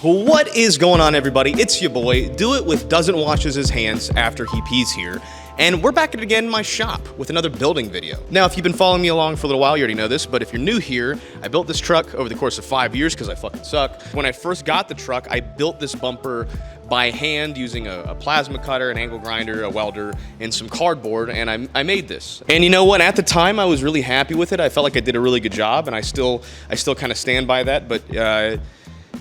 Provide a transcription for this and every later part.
What is going on, everybody? It's your boy, Do It With Doesn't Washes His Hands After He Pees here. And we're back at it again in my shop with another building video. Now, if you've been following me along for a little while, you already know this, but if you're new here, I built this truck over the course of 5 years because I fucking suck. When I first got the truck, I built this bumper by hand using a plasma cutter, an angle grinder, a welder, and some cardboard, and I made this. And you know what? At the time, I was really happy with it. I felt like I did a really good job, and I still kind of stand by that, but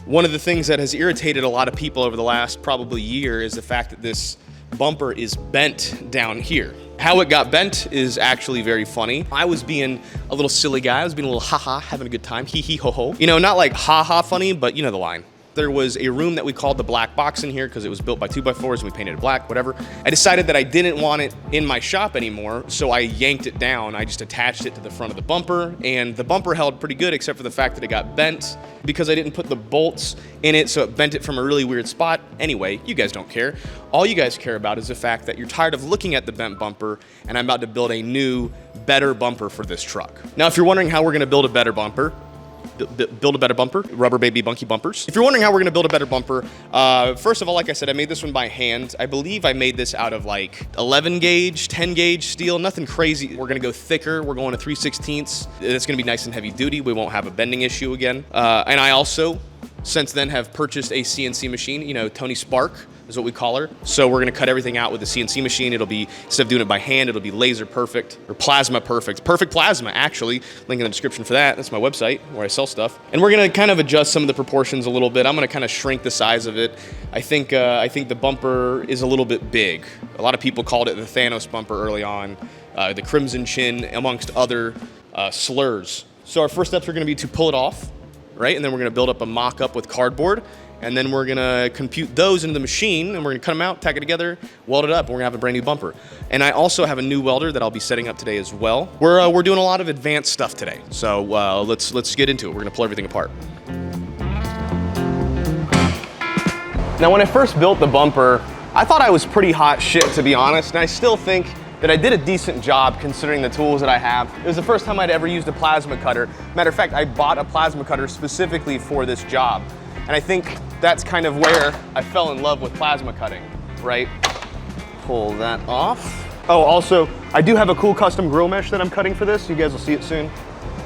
one of the things that has irritated a lot of people over the last probably year is the fact that this bumper is bent down here. How it got bent is actually very funny. I was being a little silly guy. I was being a little haha, having a good time, hee hee ho ho. You know, not like haha funny, but you know the line. There was a room that we called the black box in here because it was built by 2x4s and we painted it black, whatever. I decided that I didn't want it in my shop anymore, so I yanked it down. I just attached it to the front of the bumper, and the bumper held pretty good except for the fact that it got bent because I didn't put the bolts in it, so it bent it from a really weird spot. Anyway, you guys don't care. All you guys care about is the fact that you're tired of looking at the bent bumper, and I'm about to build a new, better bumper for this truck. Now, if you're wondering how we're gonna build a better bumper, rubber baby bunky bumpers. If you're wondering how we're gonna build a better bumper, first of all, like I said, I made this one by hand. I believe I made this out of like 11 gauge, 10 gauge steel, nothing crazy. We're gonna go thicker. We're going to 3/16. It's gonna be nice and heavy duty. We won't have a bending issue again. And I also, since then, have purchased a CNC machine, you know, Tony Spark is what we call her. So we're gonna cut everything out with the CNC machine. It'll be, instead of doing it by hand, it'll be laser perfect, or plasma perfect. Perfect plasma, actually. Link in the description for that. That's my website where I sell stuff. And we're gonna kind of adjust some of the proportions a little bit. I'm gonna kind of shrink the size of it. I think the bumper is a little bit big. A lot of people called it the Thanos bumper early on, the Crimson Chin, amongst other slurs. So our first steps are gonna be to pull it off, right? And then we're gonna build up a mock-up with cardboard, and then we're gonna compute those into the machine, and we're gonna cut them out, tack it together, weld it up, and we're gonna have a brand new bumper. And I also have a new welder that I'll be setting up today as well. We're doing a lot of advanced stuff today, so let's get into it. We're gonna pull everything apart. Now, when I first built the bumper, I thought I was pretty hot shit, to be honest, and I still think that I did a decent job considering the tools that I have. It was the first time I'd ever used a plasma cutter. Matter of fact, I bought a plasma cutter specifically for this job. And I think that's kind of where I fell in love with plasma cutting, right? Pull that off. Oh, also, I do have a cool custom grill mesh that I'm cutting for this. You guys will see it soon.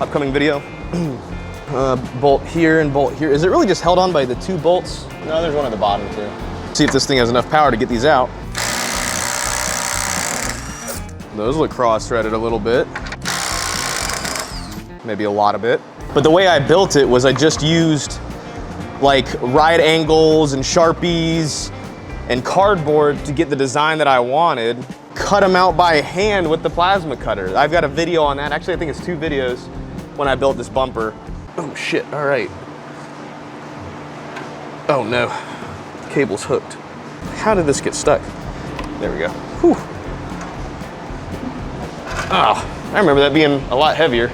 Upcoming video. Bolt here and bolt here. Is it really just held on by the two bolts? No, there's one at the bottom too. See if this thing has enough power to get these out. Those look cross-threaded a little bit. Maybe a lot of it. But the way I built it was I just used like right angles and Sharpies and cardboard to get the design that I wanted, cut them out by hand with the plasma cutter. I've got a video on that. Actually, I think it's 2 videos when I built this bumper. Oh shit, all right. Oh no, the cable's hooked. How did this get stuck? There we go. Whew. Oh, I remember that being a lot heavier.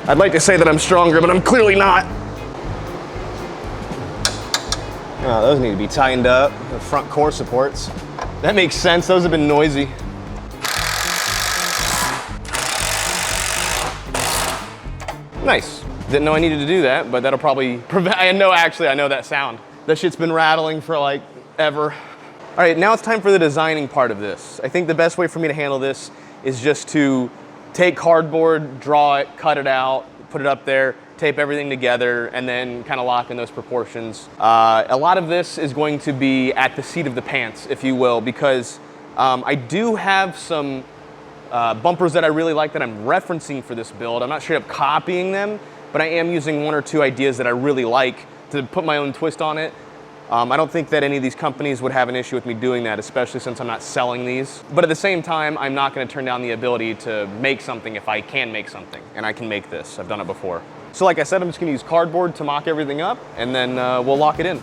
I'd like to say that I'm stronger, but I'm clearly not. Oh, those need to be tightened up, the front core supports. That makes sense, those have been noisy. Nice. Didn't know I needed to do that, but that'll probably prevent, I know that sound. That shit's been rattling for like ever. All right, now it's time for the designing part of this. I think the best way for me to handle this is just to take cardboard, draw it, cut it out, put it up there, tape everything together, and then kind of lock in those proportions. A lot of this is going to be at the seat of the pants, if you will, because I do have some bumpers that I really like that I'm referencing for this build. I'm not straight up copying them, but I am using 1 or 2 ideas that I really like to put my own twist on it. I don't think that any of these companies would have an issue with me doing that, especially since I'm not selling these. But at the same time, I'm not gonna turn down the ability to make something if I can make something, and I can make this. I've done it before. So like I said, I'm just gonna use cardboard to mock everything up, and then we'll lock it in.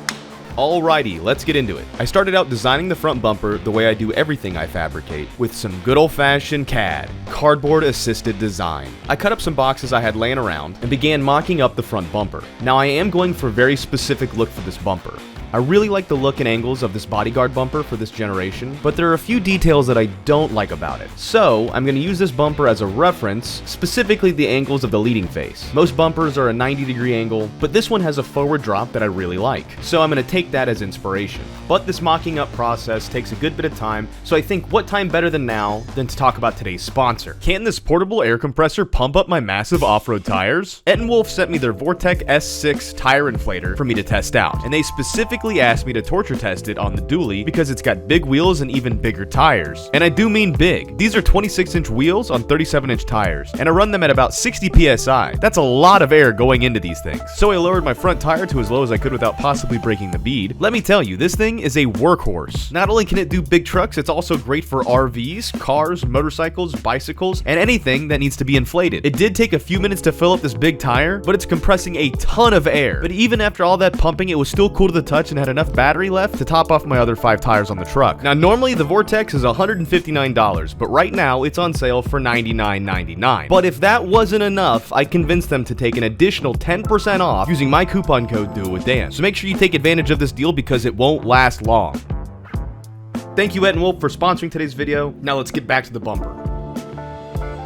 Alrighty, let's get into it. I started out designing the front bumper the way I do everything I fabricate, with some good old-fashioned CAD, cardboard assisted design. I cut up some boxes I had laying around and began mocking up the front bumper. Now I am going for a very specific look for this bumper. I really like the look and angles of this bodyguard bumper for this generation, but there are a few details that I don't like about it. So I'm going to use this bumper as a reference, specifically the angles of the leading face. Most bumpers are a 90-degree angle, but this one has a forward drop that I really like. So I'm going to take that as inspiration. But this mocking up process takes a good bit of time, so I think what time better than now than to talk about today's sponsor. Can this portable air compressor pump up my massive off-road tires? Wolf sent me their VORTEX S6 tire inflator for me to test out, and they specifically asked me to torture test it on the DUALLY because it's got big wheels and even bigger tires. And I do mean big. These are 26-inch wheels on 37-inch tires, and I run them at about 60 psi. That's a lot of air going into these things. So I lowered my front tire to as low as I could without possibly breaking the bead. Let me tell you, this thing is a workhorse. Not only can it do big trucks, it's also great for RVs, cars, motorcycles, bicycles, and anything that needs to be inflated. It did take a few minutes to fill up this big tire, but it's compressing a ton of air. But even after all that pumping, it was still cool to the touch and had enough battery left to top off my other 5 tires on the truck. Now, normally the VORTEX is $159, but right now it's on sale for $99.99. But if that wasn't enough, I convinced them to take an additional 10% off using my coupon code DOITWITHDAN. So make sure you take advantage of this deal because it won't last long. Thank you, Wolf, for sponsoring today's video. Now let's get back to the bumper.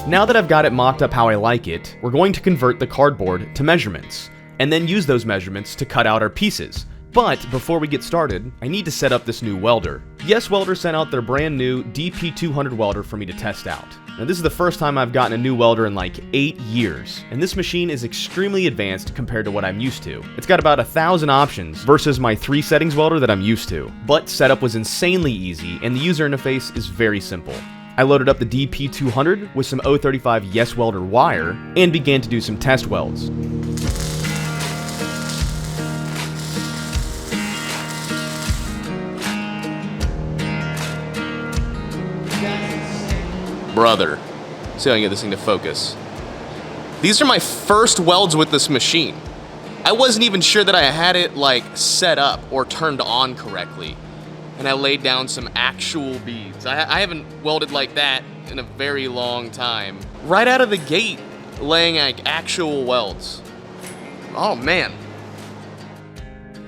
Now that I've got it mocked up how I like it, we're going to convert the cardboard to measurements, and then use those measurements to cut out our pieces. But before we get started, I need to set up this new welder. Yes Welder sent out their brand new DP200 welder for me to test out. Now this is the first time I've gotten a new welder in like 8 years, and this machine is extremely advanced compared to what I'm used to. It's got about 1,000 options versus my 3 settings welder that I'm used to. But setup was insanely easy, and the user interface is very simple. I loaded up the DP200 with some 035 Yes Welder wire and began to do some test welds. Brother, see how I can get this thing to focus. These are my first welds with this machine. I wasn't even sure that I had it like set up or turned on correctly. And I laid down some actual beads. I haven't welded like that in a very long time. Right out of the gate, laying like actual welds. Oh man.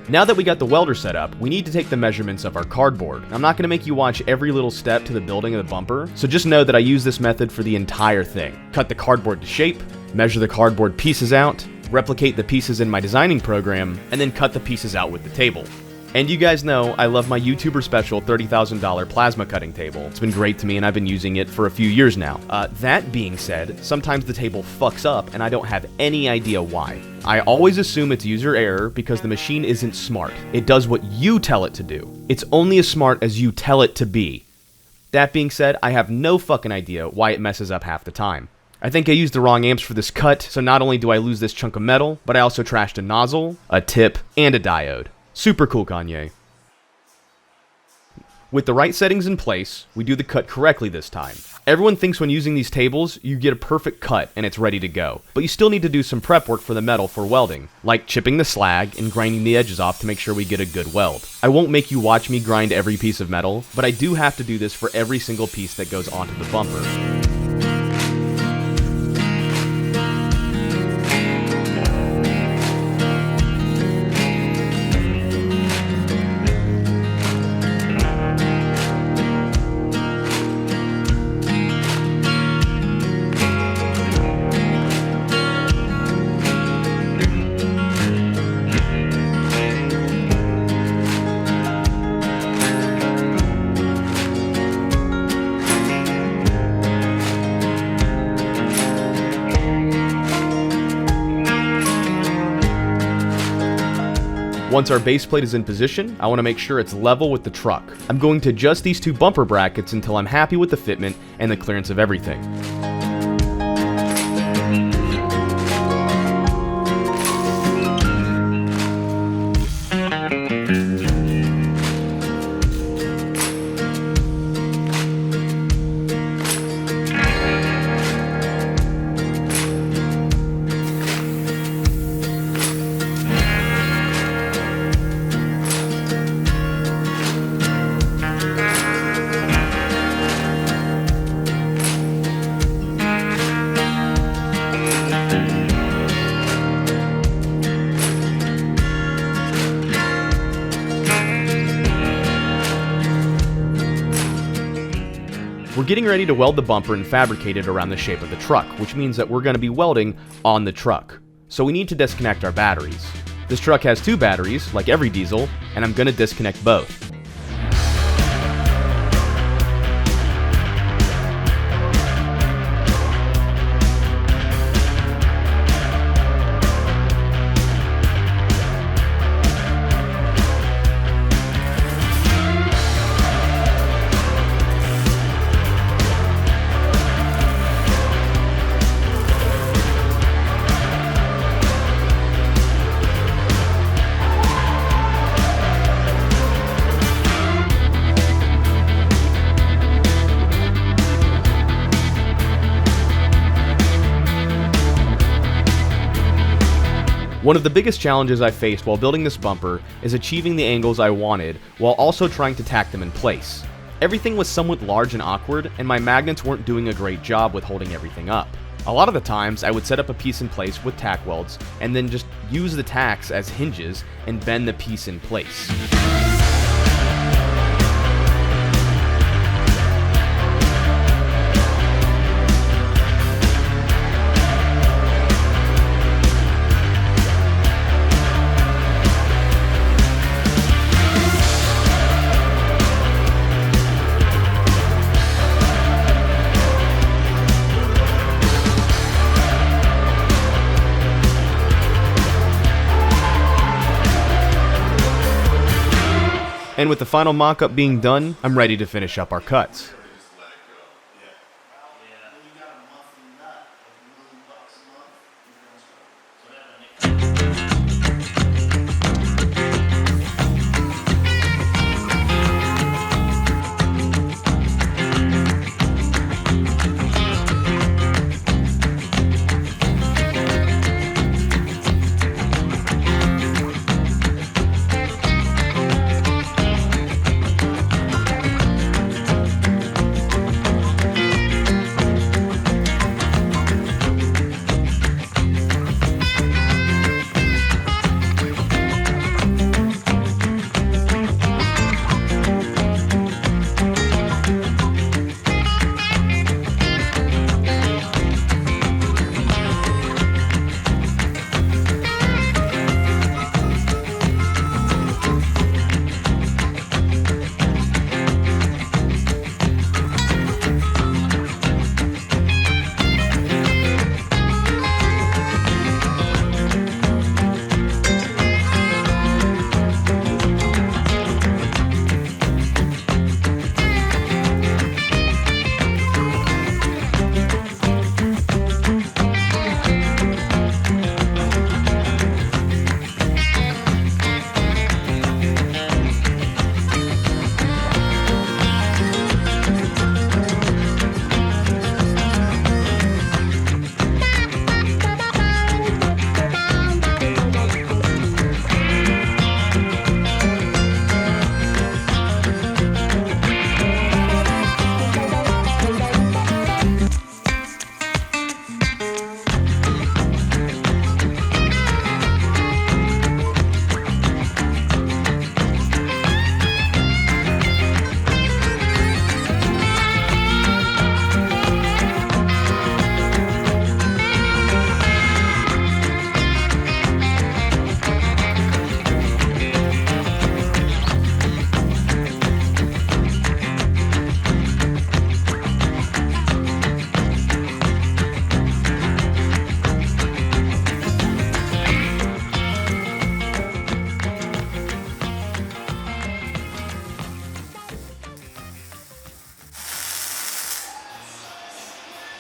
Now that we got the welder set up, we need to take the measurements of our cardboard. I'm not going to make you watch every little step to the building of the bumper, so just know that I use this method for the entire thing. Cut the cardboard to shape, measure the cardboard pieces out, replicate the pieces in my designing program, and then cut the pieces out with the table. And you guys know I love my YouTuber special $30,000 plasma cutting table. It's been great to me and I've been using it for a few years now. That being said, sometimes the table fucks up and I don't have any idea why. I always assume it's user error because the machine isn't smart. It does what you tell it to do. It's only as smart as you tell it to be. That being said, I have no fucking idea why it messes up half the time. I think I used the wrong amps for this cut, so not only do I lose this chunk of metal, but I also trashed a nozzle, a tip, and a diode. Super cool, Kanye. With the right settings in place, we do the cut correctly this time. Everyone thinks when using these tables, you get a perfect cut and it's ready to go. But you still need to do some prep work for the metal for welding, like chipping the slag and grinding the edges off to make sure we get a good weld. I won't make you watch me grind every piece of metal, but I do have to do this for every single piece that goes onto the bumper. Once our base plate is in position, I want to make sure it's level with the truck. I'm going to adjust these 2 bumper brackets until I'm happy with the fitment and the clearance of everything. We're getting ready to weld the bumper and fabricate it around the shape of the truck, which means that we're going to be welding on the truck. So we need to disconnect our batteries. This truck has 2 batteries, like every diesel, and I'm going to disconnect both. One of the biggest challenges I faced while building this bumper is achieving the angles I wanted while also trying to tack them in place. Everything was somewhat large and awkward, and my magnets weren't doing a great job with holding everything up. A lot of the times, I would set up a piece in place with tack welds and then just use the tacks as hinges and bend the piece in place. And with the final mock-up being done, I'm ready to finish up our cuts.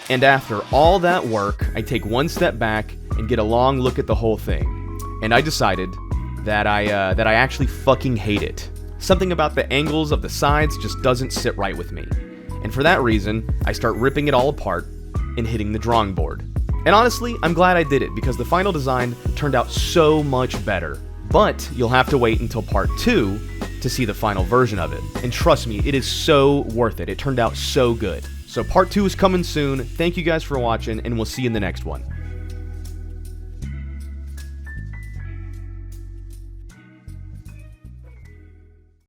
And after all that work, I take one step back and get a long look at the whole thing. And I decided that I actually fucking hate it. Something about the angles of the sides just doesn't sit right with me. And for that reason, I start ripping it all apart and hitting the drawing board. And honestly, I'm glad I did it because the final design turned out so much better. But you'll have to wait until part 2 to see the final version of it. And trust me, it is so worth it. It turned out so good. So part 2 is coming soon. Thank you guys for watching, and we'll see you in the next one.